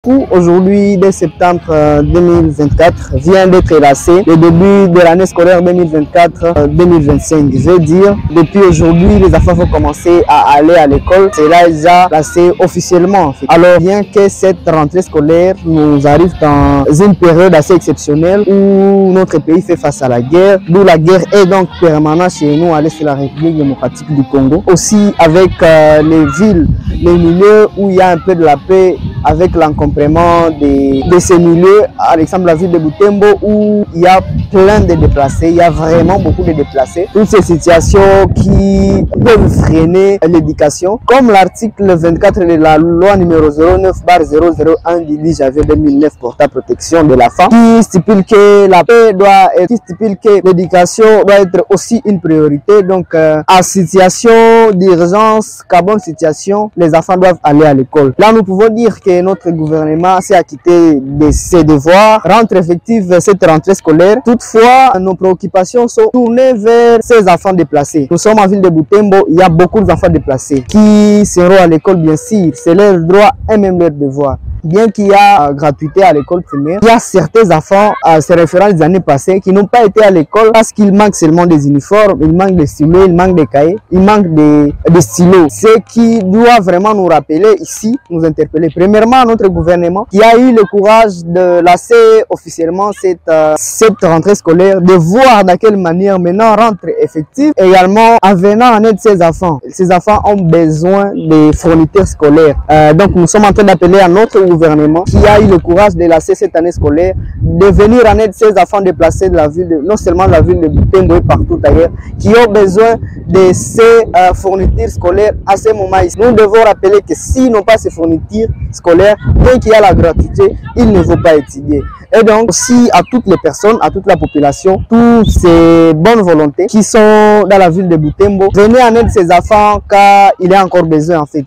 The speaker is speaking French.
Aujourd'hui, dès septembre 2024, vient d'être lancé le début de l'année scolaire 2024-2025. Je veux dire, depuis aujourd'hui, les enfants vont commencer à aller à l'école. C'est là déjà lancé officiellement. En fait. Alors, bien que cette rentrée scolaire nous arrive dans une période assez exceptionnelle où notre pays fait face à la guerre, d'où la guerre est donc permanente chez nous à l'est de la République démocratique du Congo. Aussi avec les villes, les milieux où il y a un peu de la paix, avec l'encombrement de ces milieux, par exemple la ville de Butembo où il y a plein de déplacés, il y a vraiment beaucoup de déplacés. Toutes ces situations qui peuvent freiner l'éducation, comme l'article 24 de la loi numéro 09/001 du 10 janvier 2009 portant protection de la femme, qui stipule que la paix doit être, qui stipule que l'éducation doit être aussi une priorité. Donc, en situation d'urgence, qu'à bonne situation, les enfants doivent aller à l'école. Là, nous pouvons dire que notre gouvernement s'est acquitté de ses devoirs, rendre effective cette rentrée scolaire. Toutefois, nos préoccupations sont tournées vers ces enfants déplacés. Nous sommes en ville de Butembo, il y a beaucoup d'enfants déplacés qui seront à l'école, bien sûr. C'est leur droit et même leur devoir. Bien qu'il y a gratuité à l'école primaire, il y a certains enfants, se référant des années passées, qui n'ont pas été à l'école parce qu'il manque seulement des uniformes, il manque des stylos, il manque des cahiers, il manque des stylos. Ce qui doit vraiment nous rappeler ici, nous interpeller. Premièrement, notre gouvernement qui a eu le courage de lancer officiellement cette rentrée scolaire, de voir dans quelle manière maintenant rentre effective, également en venant en aide ces enfants. Ces enfants ont besoin de fournitures scolaires. Donc nous sommes en train d'appeler à notre gouvernement qui a eu le courage de lancer cette année scolaire, de venir en aide ces enfants déplacés de la ville, non seulement de la ville de Butembo et partout ailleurs, qui ont besoin de ces fournitures scolaires à ce moment-ci. Nous devons rappeler que s'ils n'ont pas ces fournitures scolaires, bien qu'il y a la gratuité, ils ne vont pas étudier. Et donc aussi à toutes les personnes, à toute la population, toutes ces bonnes volontés qui sont dans la ville de Butembo, venez en aide ces enfants car il y a encore besoin en fait.